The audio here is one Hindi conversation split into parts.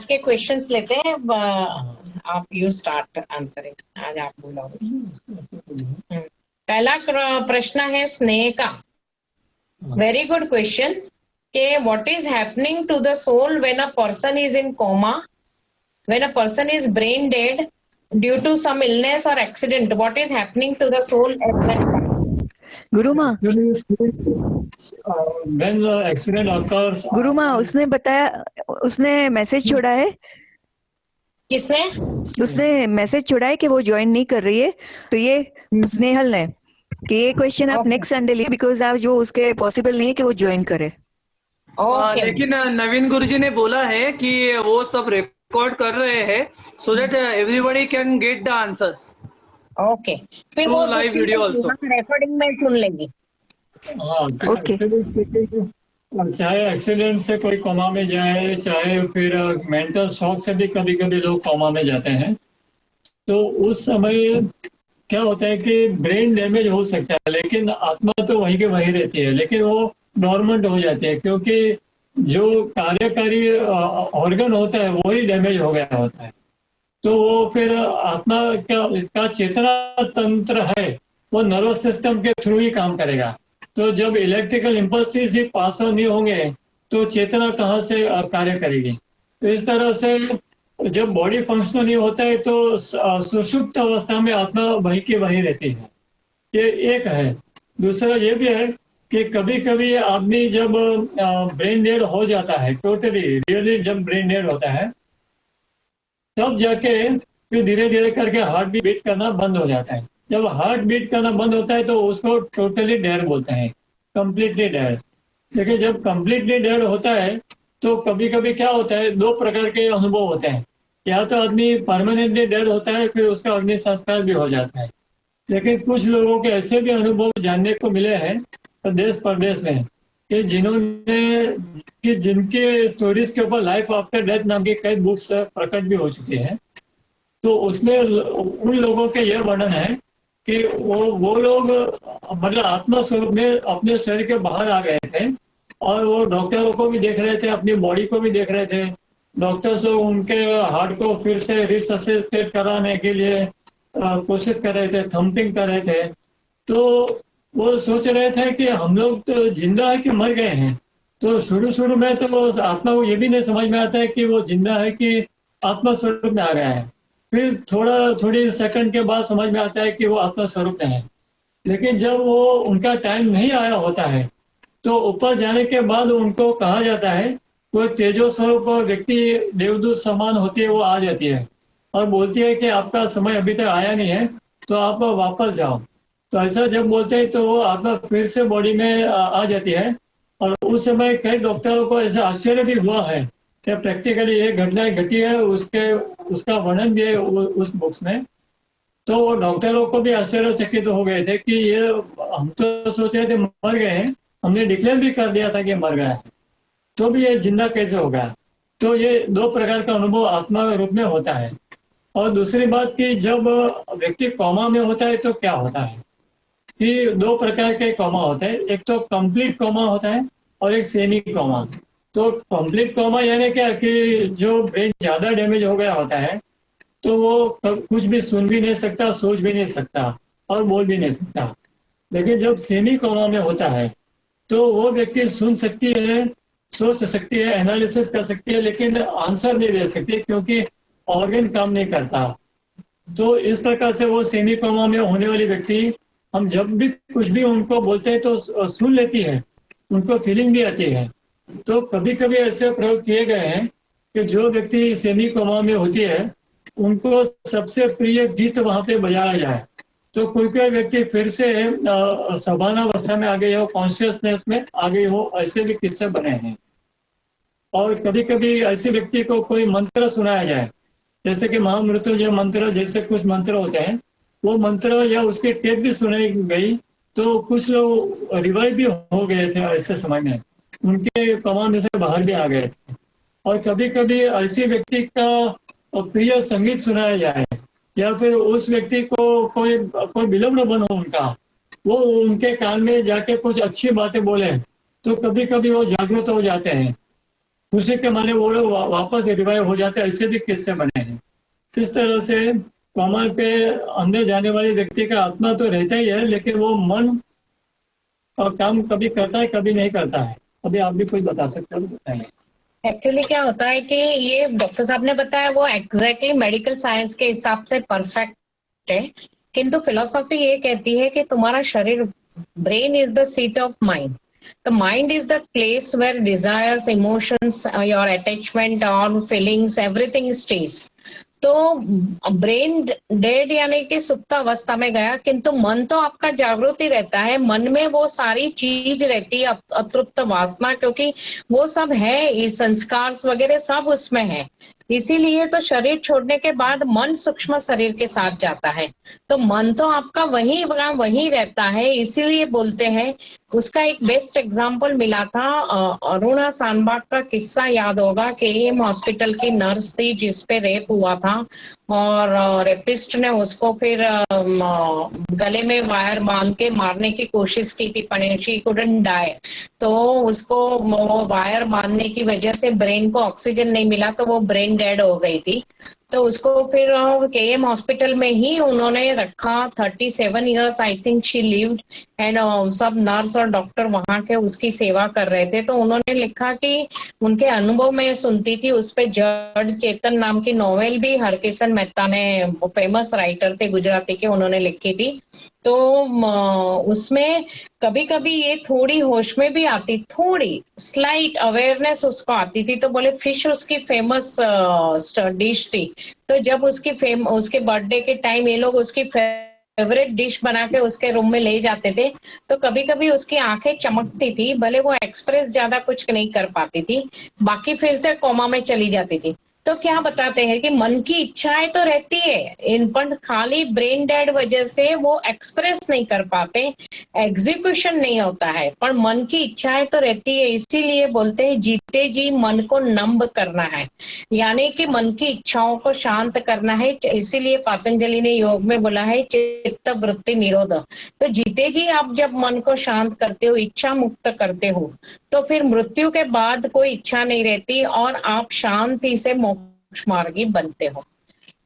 के क्वेश्चंस लेते हैं। आप यू स्टार्ट आंसरिंग। आज आप बोलोगे। पहला प्रश्न है स्नेह का। वेरी गुड क्वेश्चन के what is happening to the soul when a person is in coma, when a person is brain dead due to some illness और accident, what is happening to the soul at that time? Guru Maa, when the accident occurs, गुरु माँ उसने बताया, उसने मैसेज छोड़ा है। किसने? उसने मैसेज छोड़ा है कि वो ज्वाइन नहीं कर रही है। तो ये स्नेहल ने कि ये क्वेश्चन आप Okay. नेक्स्ट संडे लिए, बिकॉज आज वो उसके पॉसिबल नहीं है कि वो ज्वाइन करे। ओके। लेकिन नवीन गुरुजी ने बोला है कि वो सब रिकॉर्ड कर रहे हैं so that everybody can get the answers. Okay, फिर वो लाइव वीडियो ऑल्सो रिकॉर्डिंग में सुन लेंगी। ओके। चाहे एक्सीडेंट से कोई कोमा में जाए, चाहे फिर मेंटल शॉक से भी कभी कभी लोग कोमा में जाते हैं। तो उस समय क्या होता है कि ब्रेन डैमेज हो सकता है, लेकिन आत्मा तो वहीं के वहीं रहती है, लेकिन वो डोरमेंट हो जाती है, क्योंकि जो कार्यकारी ऑर्गन होता है वही डैमेज हो गया होता है। तो वो फिर आत्मा का इसका चेतना तंत्र है वो नर्वस सिस्टम के थ्रू ही काम करेगा। तो जब electrical impulses he pass on नहीं होंगे तो चेतना कहाँ से कार्य करेगी। तो इस तरह से जब बॉडी फंक्शनल नहीं होता है तो सुषुप्त अवस्था में आत्मा वहीं की वहीं रहती है। ये एक है। दूसरा ये भी है कि कभी कभी आदमी जब ब्रेन डेड हो जाता है, टोटली रियली जब ब्रेन डेड होता है, तब जाके फिर धीरे धीरे करके हार्ट बीट करना बंद हो जाता है। जब हार्ट बीट करना बंद होता है तो उसको टोटली डेड बोलते हैं, कंप्लीटली डेड। लेकिन जब कंप्लीटली डेड होता है तो कभी कभी क्या होता है, दो प्रकार के अनुभव होते हैं। या तो आदमी परमानेंटली डेड होता है, फिर उसका अग्नि संस्कार भी हो जाता है। लेकिन कुछ लोगों के ऐसे भी अनुभव जानने को मिले हैं देश प्रदेश में कि जिनके स्टोरीज के ऊपर लाइफ आफ्टर डेथ नाम की कई बुक्स प्रकट भी हो चुकी हैं। तो उसमें उन लोगों के यह वर्णन है कि वो लोग मतलब आत्मा स्वरूप में अपने शरीर के बाहर आ गए थे और वो डॉक्टरों को भी देख रहे थे, अपनी बॉडी को भी देख रहे थे। डॉक्टर्स लोग उनके हार्ट को फिर से रिससिटेट कराने के लिए कोशिश कर रहे थे, थम्पिंग कर रहे थे। तो वो सोच रहे थे कि हम लोग तो जिंदा है कि मर गए हैं। तो शुरू में तो आत्मा को ये भी नहीं समझ में आता है कि वो जिंदा है कि आत्मा स्वरूप में आ गया है। फिर थोड़ी सेकंड के बाद समझ में आता है कि वो आत्मा स्वरूप में है। लेकिन जब वो उनका टाइम नहीं आया होता है तो ऊपर जाने के बाद उनको कहा जाता है, कोई तेजो स्वरूप व्यक्ति देवदूत समान होती है, वो आ जाती है और बोलती है कि आपका समय अभी तक आया नहीं है तो आप वापस जाओ। तो ऐसा जब बोलते हैं तो वो आत्मा फिर से बॉडी में आ जाती है। और उस समय कई डॉक्टरों को ऐसा आश्चर्य भी हुआ है कि प्रैक्टिकली ये घटनाएं घटी है, उसका वर्णन भी है उस बुक्स में। तो वो डॉक्टरों को भी आश्चर्यचकित हो गए थे कि ये हम तो सोच रहे थे मर गए हैं, हमने डिक्लेयर भी कर दिया था कि मर गया है, तो भी ये जिंदा कैसे हो गया। तो ये दो प्रकार का अनुभव आत्मा के रूप में होता है। और दूसरी बात कि जब व्यक्ति कोमा में होता है तो क्या होता है कि दो प्रकार के कोमा होते हैं। एक तो कंप्लीट कोमा होता है और एक सेमी कोमा। तो कंप्लीट कोमा यानी क्या कि जो ब्रेन ज्यादा डैमेज हो गया होता है तो वो कुछ भी सुन भी नहीं सकता, सोच भी नहीं सकता और बोल भी नहीं सकता। लेकिन जब सेमी कोमा में होता है तो वो व्यक्ति सुन सकती है, सोच सकती है, एनालिसिस कर सकती है, लेकिन आंसर नहीं दे सकती क्योंकि ऑर्गन काम नहीं करता। तो इस प्रकार से वो सेमी कोमा में होने वाली व्यक्ति, हम जब भी कुछ भी उनको बोलते हैं तो सुन लेती है, उनको फीलिंग भी आती है। तो कभी कभी ऐसे प्रयोग किए गए हैं कि जो व्यक्ति सेमी कोमा में होती है उनको सबसे प्रिय गीत वहां पे बजाया जाए तो कोई व्यक्ति फिर से सभानावस्था में आ गई हो, कॉन्शियसनेस में आ गई हो, ऐसे भी किस्से बने हैं। और कभी कभी ऐसे व्यक्ति को कोई मंत्र सुनाया जाए, जैसे कि महामृत्युंजय मंत्र जैसे कुछ मंत्र होते हैं, वो मंत्र या उसकी टेप भी सुनाई गई तो कुछ लोग रिवाइव भी हो गए थे ऐसे समय में, उनके कमांड से बाहर भी आ गए थे। और कभी कभी ऐसे व्यक्ति का प्रिय संगीत सुनाया जाए या फिर उस व्यक्ति को कोई विलम्ब बन हो उनका, वो उनके कान में जाके कुछ अच्छी बातें बोले तो कभी कभी वो जागृत हो जाते हैं। खुशी के मारे वो लोग वापस रिवाइव हो जाते हैं। ऐसे भी किस्से बने हैं। इस तरह से कोमा पे अंदर जाने वाले व्यक्ति का आत्मा तो रहता ही है, लेकिन वो मन और काम कभी करता है कभी नहीं करता है। अभी आप भी कुछ बता सकते हो तो बताइए। एक्चुअली क्या होता है कि ये डॉक्टर साहब ने बताया वो एग्जैक्टली मेडिकल साइंस के हिसाब से परफेक्ट है, किंतु फिलोसॉफी ये कहती है कि तुम्हारा शरीर, brain is the seat of mind, the mind is the place where desires, emotions, your attachment or feelings, everything stays. तो ब्रेन डेड यानी कि सुप्त अवस्था में गया, किंतु मन तो आपका जागृत ही रहता है। मन में वो सारी चीज रहती है, अतृप्त वासना, क्योंकि वो सब है, ये संस्कार वगैरह सब उसमें है। इसीलिए तो शरीर छोड़ने के बाद मन सूक्ष्म शरीर के साथ जाता है, तो मन तो आपका वही रहता है। इसीलिए बोलते हैं, उसका एक बेस्ट एग्जाम्पल मिला था, अरुणा सानबाग का किस्सा याद होगा कि एम हॉस्पिटल की नर्स थी जिसपे रेप हुआ था, और रेपिस्ट ने उसको फिर गले में वायर बांध के मारने की कोशिश की थी, शी कुडंट डाई। तो उसको वो वायर बांधने की वजह से ब्रेन को ऑक्सीजन नहीं मिला, तो वो ब्रेन डेड हो गई थी। तो उसको फिर केएम हॉस्पिटल में ही उन्होंने रखा। 37 years I think she lived, and सब नर्स और डॉक्टर वहां के उसकी सेवा कर रहे थे। तो उन्होंने लिखा कि उनके अनुभव में सुनती थी, उस पे जड़ चेतन नाम की नॉवेल भी हरकिशन मेहता ने, फेमस राइटर थे गुजराती के, उन्होंने लिखी थी। तो उसमें कभी कभी ये थोड़ी होश में भी आती, थोड़ी स्लाइट अवेयरनेस उसको आती थी। तो बोले फिश उसकी फेमस डिश थी, तो जब उसके बर्थडे के टाइम ये लोग उसकी फेवरेट डिश बना के उसके रूम में ले जाते थे, तो कभी कभी उसकी आंखें चमकती थी, भले वो एक्सप्रेस ज्यादा कुछ नहीं कर पाती थी, बाकी फिर से कोमा में चली जाती थी। तो क्या बताते हैं कि मन की इच्छाएं तो रहती है इन, पर खाली ब्रेन डेड वजह से वो एक्सप्रेस नहीं कर पाते, एग्जीक्यूशन नहीं होता है, पर मन की इच्छाएं तो रहती है। इसीलिए बोलते हैं जीते जी मन को नम्ब करना है, यानी कि मन की इच्छाओं को शांत करना है। इसीलिए पतंजलि ने योग में बोला है चित्त वृत्ति निरोध। तो जीते जी आप जब मन को शांत करते हो, इच्छा मुक्त करते हो, तो फिर मृत्यु के बाद कोई इच्छा नहीं रहती और आप शांति से मोक्ष मार्गी बनते हो।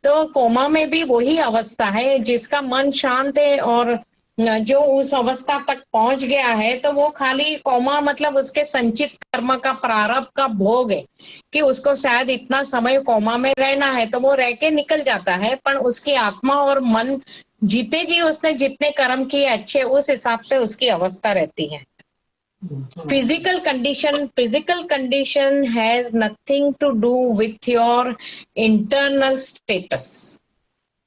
तो कोमा में भी वही अवस्था है, जिसका मन शांत है और जो उस अवस्था तक पहुंच गया है, तो वो खाली कोमा मतलब उसके संचित कर्म का, प्रारब्ध का भोग है कि उसको शायद इतना समय कोमा में रहना है, तो वो रह के निकल जाता है। पर उसकी आत्मा और मन जीते जी उसने जितने कर्म किए अच्छे, उस हिसाब से उसकी अवस्था रहती है। Physical condition has nothing to do with your internal status.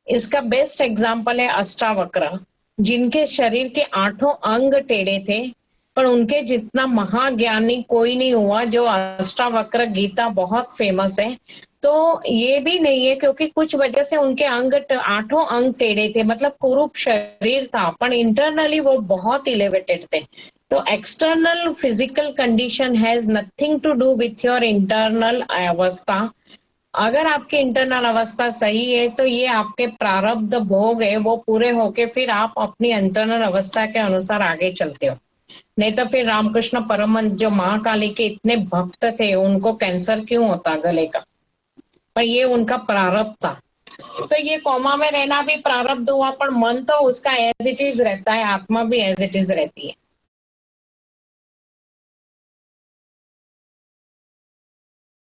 इसका बेस्ट एग्जाम्पल है अष्टावक्र, जिनके शरीर के 8 अंग टेढ़े थे, पर उनके जितना महाज्ञानी कोई नहीं हुआ। जो अष्टावक्र गीता बहुत फेमस है, तो ये भी नहीं है क्योंकि कुछ वजह से उनके 8 अंग टेढ़े थे, मतलब कुरूप शरीर था, पर इंटरनली वो बहुत इलेवेटेड थे। तो external physical condition has nothing to do with your internal अवस्था। अगर आपकी इंटरनल अवस्था सही है, तो ये आपके प्रारब्ध भोग है, वो पूरे होके फिर आप अपनी इंटरनल अवस्था के अनुसार आगे चलते हो। नहीं तो फिर रामकृष्ण परमहंस जो महाकाली के इतने भक्त थे, उनको कैंसर क्यों होता गले का? पर ये उनका प्रारब्ध था। तो ये कोमा में रहना भी प्रारब्ध हुआ, पर मन तो उसका एज इट इज रहता है, आत्मा भी एज इट इज रहती है।